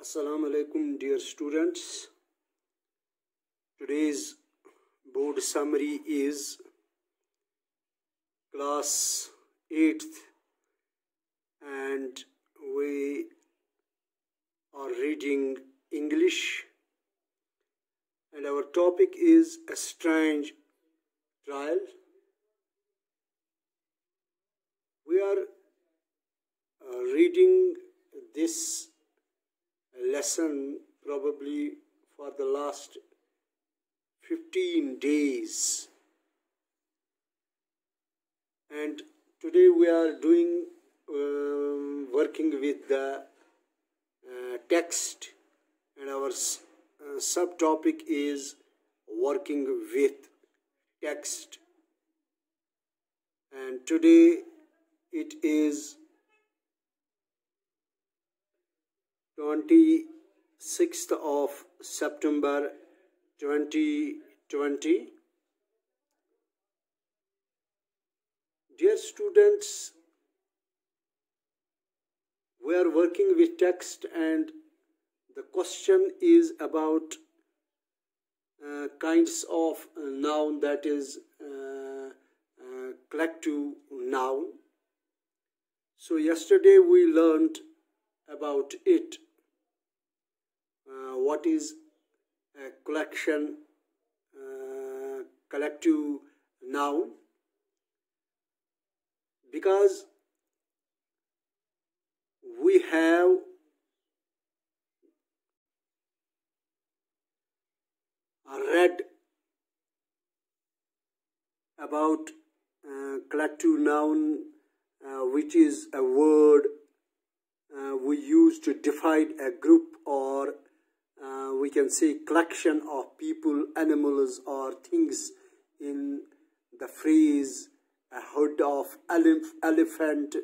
Assalamu alaikum, dear students. Today's board summary is class 8th and we are reading English and our topic is a strange trial. We are reading this lesson probably for the last 15 days, and today we are doing working with the text, and our subtopic is working with text, and today it is 26th of September 2020. Dear students, we are working with text and the question is about kinds of noun, that is collective noun. So yesterday we learned about it. What is a collective noun? Because we have read about collective noun, which is a word we use to define a group, or we can say collection of people, animals or things. In the phrase a herd of elephant,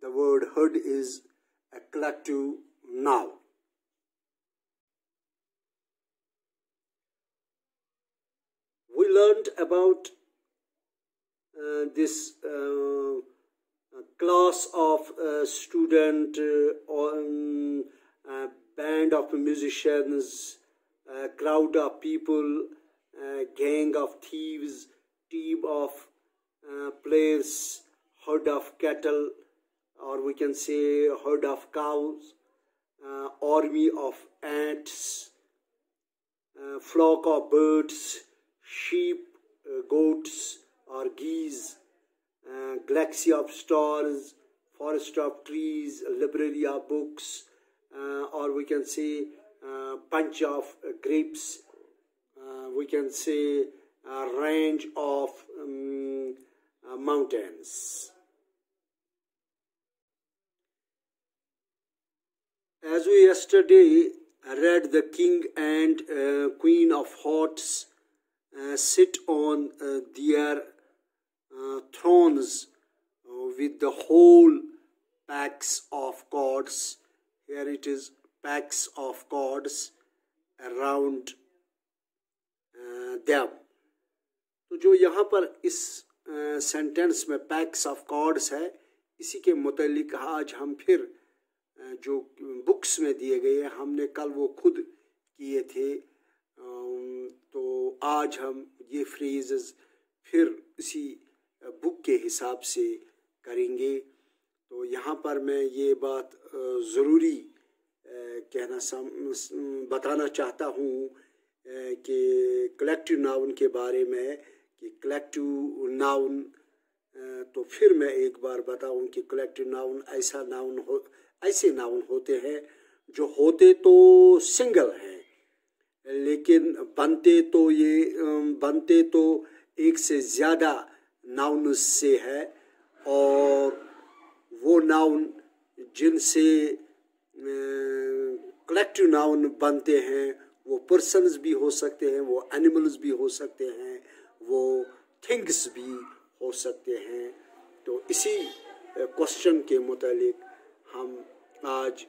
the word herd is a collective noun. We learned about this class of student, band of musicians, crowd of people, gang of thieves, team of players, herd of cattle, or we can say herd of cows, army of ants, flock of birds, sheep, goats or geese, galaxy of stars, forest of trees, library of books, or we can say bunch of grapes, we can say a range of mountains. As we yesterday read, the king and queen of hearts sit on their thrones with the whole packs of cards. Here it is, packs of cards around them. तो जो यहाँ पर इस sentence में PACS of cards है, इसी के मुतालिक आज हम फिर जो बुक्स में दिए गए हैं, हमने कल वो खुद किए थे, तो आज हम ये फ्रेजेस फिर इसी बुक के हिसाब से करेंगे. तो यहाँ पर मैं ये बात ज़रूरी बताना चाहता हूँ कि कलेक्टिव नाउन के बारे में, कि कलेक्टिव नाउन, तो फिर मैं एक बार बताऊँ कि कलेक्टिव नाउन ऐसे नाउन होते हैं जो होते तो सिंगल हैं, लेकिन बनते तो एक से ज़्यादा नाउन से है, और वो नाउन जिनसे कलेक्टिव नाउन बनते हैं वो पर्सन्स भी हो सकते हैं, वो एनिमल्स भी हो सकते हैं, वो थिंग्स भी हो सकते हैं. तो इसी क्वेश्चन के मुतालिक हम आज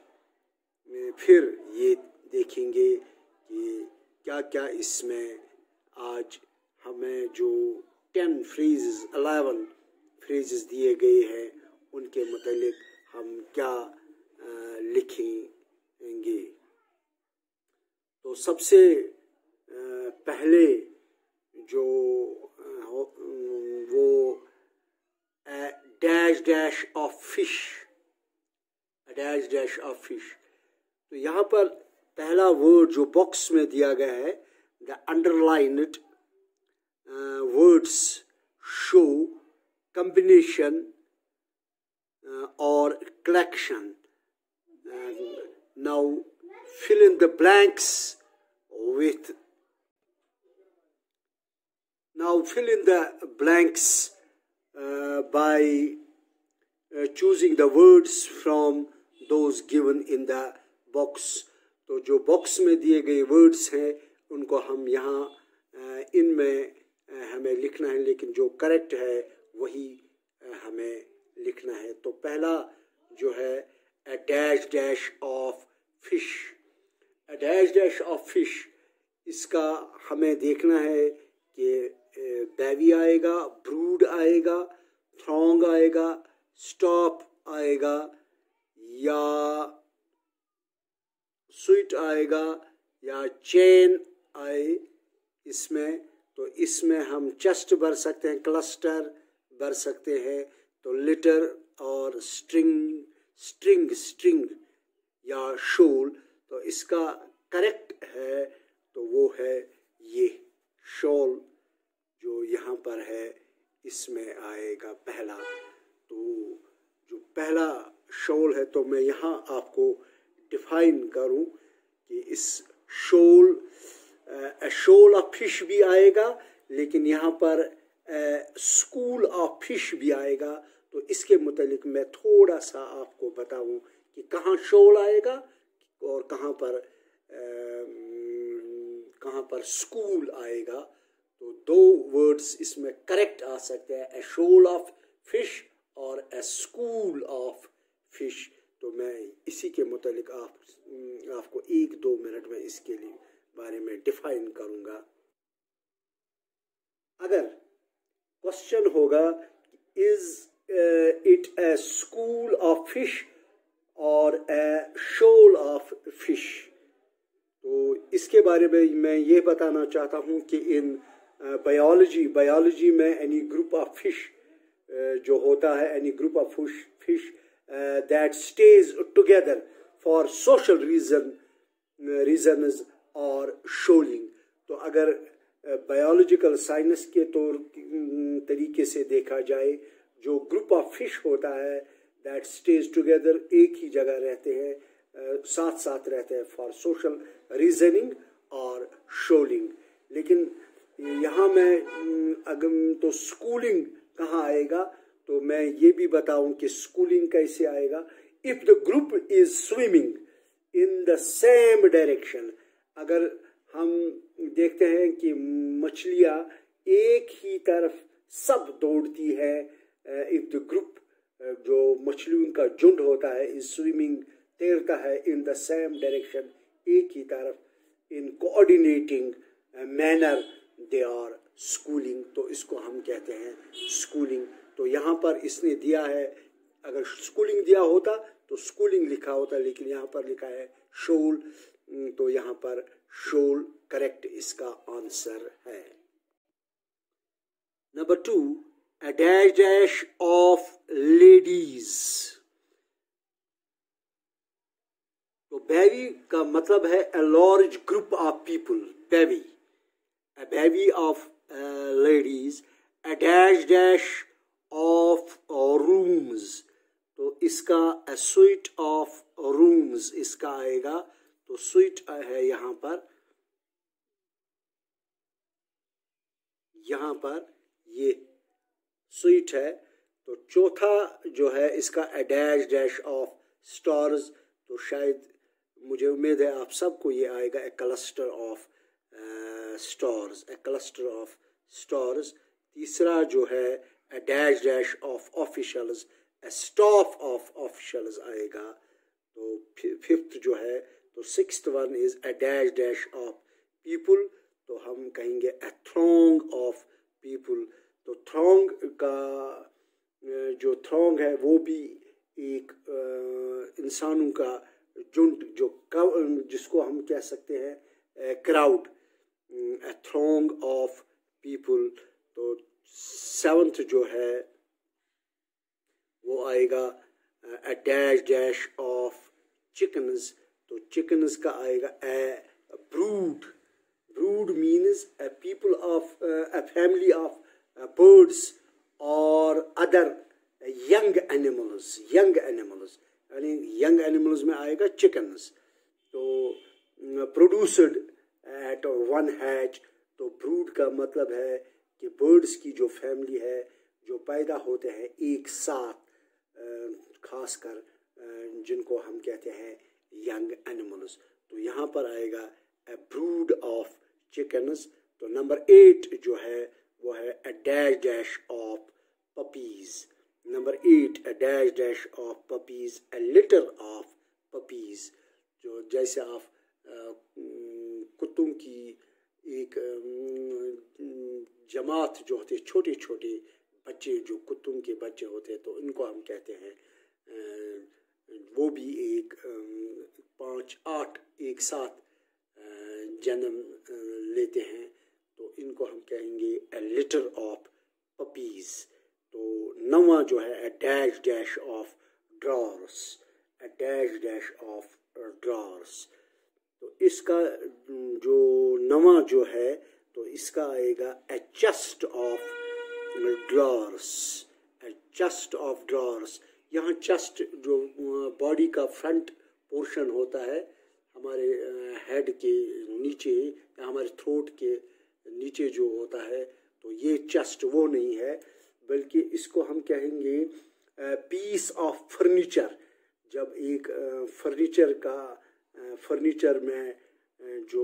फिर ये देखेंगे कि क्या क्या इसमें आज हमें जो 11 फ्रेजेस दिए गए हैं उनके मुतालिक हम क्या लिखेंगे. सबसे पहले जो वो dash dash of fish, dash dash of fish. तो यहाँ पर पहला वर्ड जो बॉक्स में दिया गया है, the underlined words show combination or collection. Now fill in the blanks with by choosing the words from those given in the box. तो जो बॉक्स में दिए गए वर्ड्स हैं उनको हम यहाँ इनमें हमें लिखना है, लेकिन जो करेक्ट है वही हमें लिखना है। तो पहला जो है a dash dash of fish, a dash dash of fish, इसका हमें देखना है कि बेबी आएगा, ब्रूड आएगा, थ्रॉन्ग आएगा, स्टॉप आएगा या स्वीट आएगा या चेन आए इसमें। तो इसमें हम चेस्ट भर सकते हैं, क्लस्टर भर सकते हैं, तो लिटर और स्ट्रिंग या शोल। तो इसका करेक्ट है तो वो है ये शोल जो यहाँ पर है, इसमें आएगा पहला। तो जो पहला शोल है तो मैं यहाँ आपको डिफाइन करूँ कि इस शोल ऑफ फिश भी आएगा, लेकिन यहाँ पर स्कूल ऑफ फिश भी आएगा। तो इसके मुतालिक मैं थोड़ा सा आपको बताऊं कि कहाँ शोल आएगा और कहाँ पर स्कूल आएगा। तो दो वर्ड्स इसमें करेक्ट आ सकते हैं, ए शोल ऑफ फिश और ए स्कूल ऑफ फिश। तो मैं इसी के मुतालिक आपको 1-2 मिनट में इसके लिए बारे में डिफाइन करूँगा। अगर क्वेश्चन होगा is it A school of fish और ए शोल ऑफ फिश, तो इसके बारे में मैं ये बताना चाहता हूँ कि इन बायोलॉजी में एनी ग्रुप ऑफ फिश जो होता है, any group of fish that stay together for social reasons और शोलिंग। तो अगर बायोलॉजिकल साइंस के तरीके से देखा जाए, जो ग्रुप ऑफ फिश होता है दैट स्टेज टुगेदर, एक ही जगह रहते हैं, साथ साथ रहते हैं फॉर सोशल रीजनिंग और शोलिंग। लेकिन यहाँ मैं अगर तो स्कूलिंग कहाँ आएगा, तो मैं ये भी बताऊं कि स्कूलिंग कैसे आएगा। If the group is swimming in the same direction, अगर हम देखते हैं कि मछलियाँ एक ही तरफ सब दौड़ती है, इफ द ग्रुप जो मछलियों का झुंड होता है इज स्विमिंग, तैरता है इन द सेम डायरेक्शन, एक ही तरफ, in coordinating manner they are schooling. तो इसको हम कहते हैं स्कूलिंग। तो यहाँ पर इसने दिया है, अगर स्कूलिंग दिया होता तो स्कूलिंग लिखा होता, लेकिन यहाँ पर लिखा है शोल, तो यहाँ पर शोल करेक्ट इसका आंसर है। Number 2, a dash dash of ladies। तो बेबी का मतलब है a large group of people, baby, a bevy of ladies, a dash dash of rooms। तो इसका a suite of rooms इसका आएगा। तो suite है यहाँ पर ये suite है। तो चौथा जो है इसका a dash dash of stars। तो शायद मुझे उम्मीद है आप सबको ये आएगा, a cluster of stars, a cluster of stars। तीसरा जो है a dash dash of officials, a staff of officials आएगा। तो फिफ्थ जो है, तो sixth one is a dash dash of people। तो हम कहेंगे a throng of people। तो throng का जो throng है वो भी एक इंसानों का झुंड, जो जिसको हम कह सकते हैं crowd, a throng of people। तो 7th जो है वो आएगा a dash of chickens। तो chickens का आएगा a brood। brood means a people of a family of birds or other young animals। यानी young animals में आएगा chickens। तो produced at one hatch। तो ब्रूड का मतलब है कि बर्ड्स की जो फैमिली है जो पैदा होते हैं एक साथ, खासकर जिनको हम कहते हैं यंग एनिमल्स। तो यहाँ पर आएगा ए ब्रूड ऑफ चिकन्स। तो नंबर 8 जो है वो है a dash of puppies. Number 8 a dash of puppies, a litter of puppies. जो जैसे आप कुत्तों की एक जमात जो होते छोटे छोटे बच्चे, जो कुत्तों के बच्चे होते हैं, तो इनको हम कहते हैं, वो भी एक 5-8 एक साथ जन्म लेते हैं, तो इनको हम कहेंगे ए लिटर ऑफ पपीज। तो 9वां जो है a dash of drawers, a dash of drawers. तो इसका जो 9वां जो है तो इसका आएगा a chest of drawers, a chest of drawers. यहाँ चेस्ट जो बॉडी का फ्रंट पोर्शन होता है हमारे हेड के नीचे या हमारे थ्रोट के नीचे जो होता है, तो ये चेस्ट वो नहीं है, बल्कि इसको हम कहेंगे पीस ऑफ फर्नीचर। जब एक फर्नीचर में जो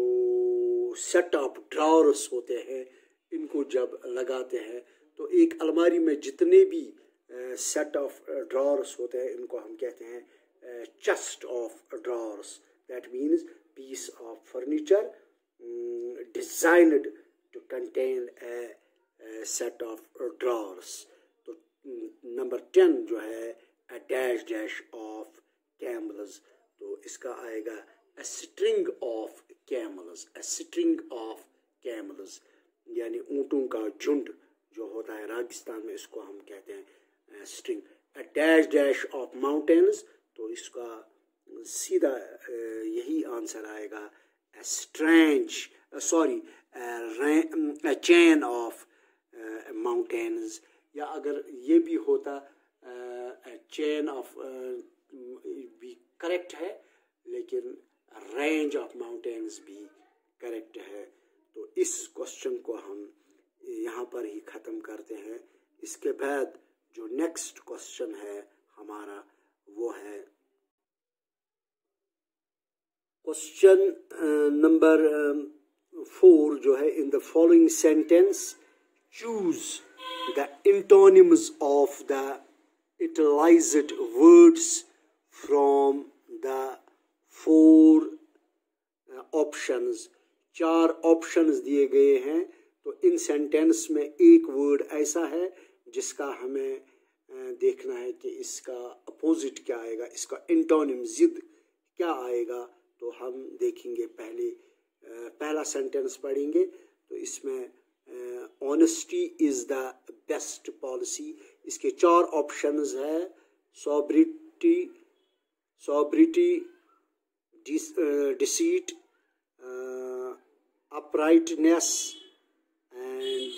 सेट ऑफ ड्रॉर्स होते हैं, इनको जब लगाते हैं तो एक अलमारी में जितने भी सेट ऑफ ड्रॉर्स होते हैं, इनको हम कहते हैं chest of drawers. That means piece of furniture designed to contain a set of drawers. तो नंबर 10 जो है ए डैश ऑफ कैमल्स। तो इसका आएगा a string of camels, a string of camels, यानी ऊँटों का झुंड जो होता है राजस्थान में, इसको हम कहते हैं string. A dash of mountains. तो इसका सीधा यही आंसर आएगा ए चेन ऑफ माउंटेन्स। या अगर ये भी होता चेन ऑफ भी करेक्ट है, लेकिन रेंज ऑफ माउंटेन्स भी करेक्ट है। तो इस क्वेश्चन को हम यहाँ पर ही ख़त्म करते हैं। इसके बाद जो नेक्स्ट क्वेश्चन है हमारा वो है क्वेश्चन नंबर 4 जो है, in the following sentence choose the antonyms of the italicized words from the 4 options. 4 options दिए गए हैं, तो इन सेंटेंस में एक वर्ड ऐसा है जिसका हमें देखना है कि इसका अपोजिट क्या आएगा, इसका इंटोनिम जिद क्या आएगा। तो हम देखेंगे, पहला सेंटेंस पढ़ेंगे। तो इसमें honesty is the best policy. इसके 4 ऑप्शंस है, सॉब्रिटी, डिसीट, अपराइटनेस एंड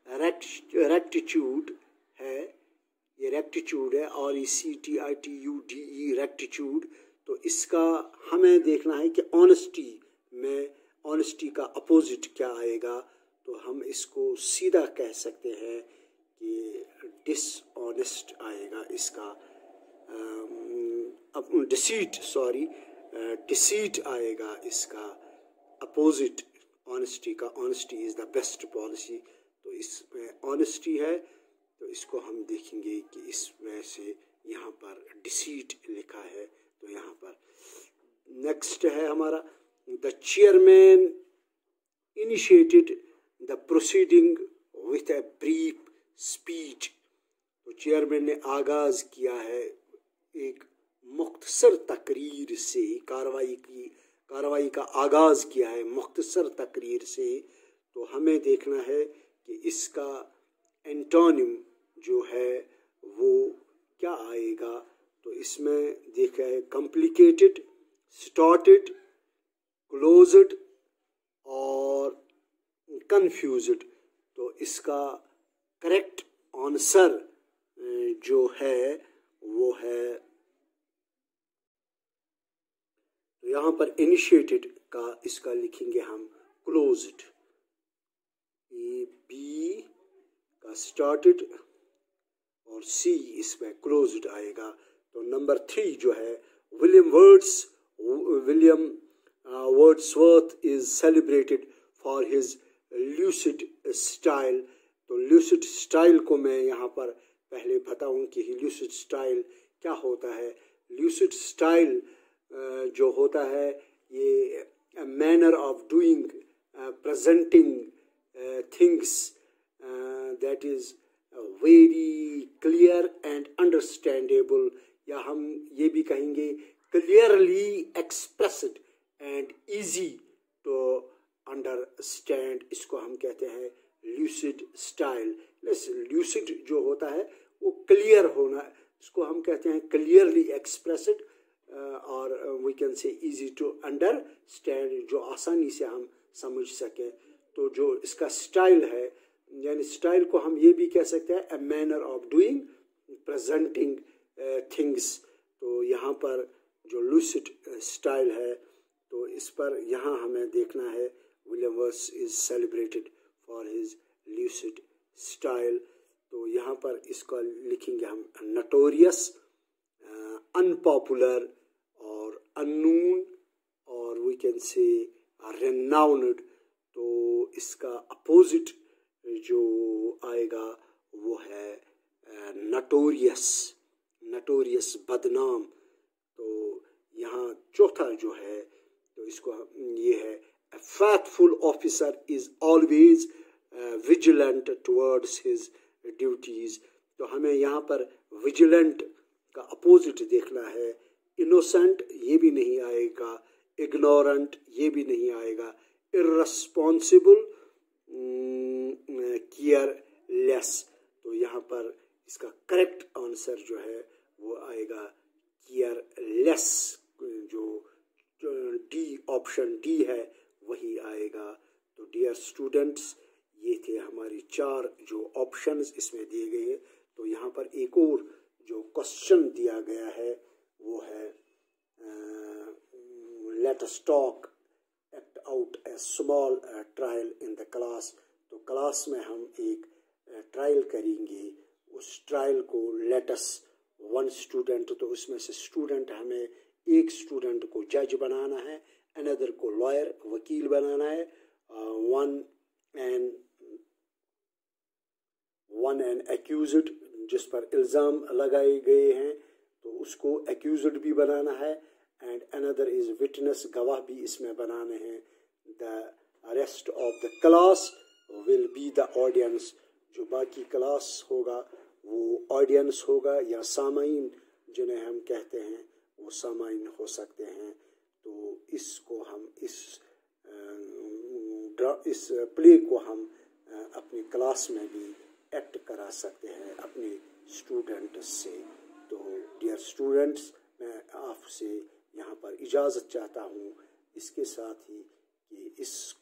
रेक्टिट्यूड है। ये रेक्टिट्यूड है, RECTITUDE रेक्टिट्यूड। तो इसका हमें देखना है कि ऑनेस्टी में ऑनेस्टी का अपोजिट क्या आएगा। तो हम इसको सीधा कह सकते हैं कि डिसऑनेस्ट आएगा इसका, डिसीट आएगा इसका अपोजिट ऑनेस्टी का। Honesty is the best policy. तो इसमें ऑनेस्टी है, तो इसको हम देखेंगे कि इसमें से यहाँ पर डिसीट लिखा है। तो यहाँ पर नेक्स्ट है हमारा, the chairman initiated the proceeding with a brief speech. तो चेयरमैन ने आगाज किया है एक मुख्तसर तकरीर से कार्रवाई का आगाज़ किया है मुख्तसर तकरीर से, तो हमें देखना है कि इसका एंटोनिम जो है वो क्या आएगा। तो इसमें देखा है कॉम्प्लिकेटेड, स्टार्टेड, क्लोज्ड और कंफ्यूज्ड। तो इसका करेक्ट आंसर जो है वो है, तो यहाँ पर इनिशिएटेड का इसका लिखेंगे हम क्लोज्ड, बी का स्टार्टेड और सी इसमें क्लोज्ड आएगा। तो नंबर 3 जो है William Wordsworth is celebrated for his lucid style. तो ल्यूसिड स्टाइल को मैं यहाँ पर पहले बताऊं कि ल्यूसिड स्टाइल क्या होता है। ल्यूसिड स्टाइल जो होता है ये manner of doing, presenting things that is very clear and understandable, या हम ये भी कहेंगे clearly expressed and easy to understand. इसको हम कहते हैं ल्यूसिड स्टाइल। ल्यूसिड जो होता है वो क्लियर होना, इसको हम कहते हैं क्लियरली एक्सप्रेस्ड और we can say easy to understand, जो आसानी से हम समझ सकें। तो जो इसका स्टाइल है, यानी स्टाइल को हम ये भी कह सकते हैं a manner of doing, presenting things. तो यहाँ पर जो लूसिड स्टाइल है, तो इस पर यहाँ हमें देखना है William Wordsworth is celebrated for his lucid style. तो यहाँ पर इसका लिखेंगे हम नोटोरियस, अनपॉपुलर और अननोन और वी कैन से रेनाउंड। तो इसका अपोजिट जो आएगा वो है नोटोरियस, नोटोरियस बदनाम। तो यहाँ चौथा जो है तो इसको ये है a faithful officer is always vigilant towards his duties। तो हमें यहाँ पर vigilant का अपोजिट देखना है। innocent ये भी नहीं आएगा, ignorant ये भी नहीं आएगा, irresponsible, careless। तो यहाँ पर इसका करेक्ट आंसर जो है वो आएगा केयरलेस, जो डी ऑप्शन डी है वही आएगा। तो डियर स्टूडेंट्स, ये थे हमारी 4 जो ऑप्शंस इसमें दिए गए हैं। तो यहाँ पर एक और जो क्वेश्चन दिया गया है वो है let us talk act out A small trial in the class. तो क्लास में हम एक ट्रायल करेंगे, उस ट्रायल को लेट अस वन स्टूडेंट, तो उसमें से स्टूडेंट हमें एक स्टूडेंट को जज बनाना है, अनदर को लॉयर वकील बनाना है, वन एन एक्यूज्ड जिस पर इल्ज़ाम लगाए गए हैं तो उसको एक्यूज्ड भी बनाना है, एंड अनदर इज विटनेस, गवाह भी इसमें बनाने हैं। The rest of the class will be the audience. जो बाकी क्लास होगा वो ऑडियंस होगा या सामाइन जिन्हें हम कहते हैं वो सामाइन हो सकते हैं। तो इसको हम इस प्ले को हम अपनी क्लास में भी एक्ट करा सकते हैं अपने स्टूडेंट्स से। तो डियर स्टूडेंट्स, मैं आपसे यहाँ पर इजाज़त चाहता हूँ, इसके साथ ही कि इस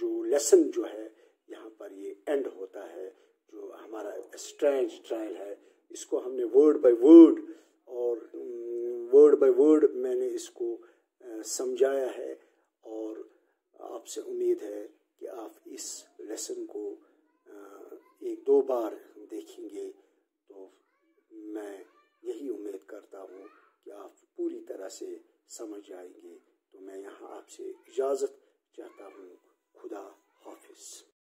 जो लेसन जो है यहाँ पर ये एंड होता है। जो हमारा स्ट्रेंज ट्रायल है इसको हमने वर्ड बाय वर्ड मैंने इसको समझाया है, और आपसे उम्मीद है कि आप इस लेसन को 1-2 बार देखेंगे। तो मैं यही उम्मीद करता हूँ कि आप पूरी तरह से समझ आएंगे। तो मैं यहाँ आपसे इजाज़त चाहता हूँ। खुदा हाफिज़।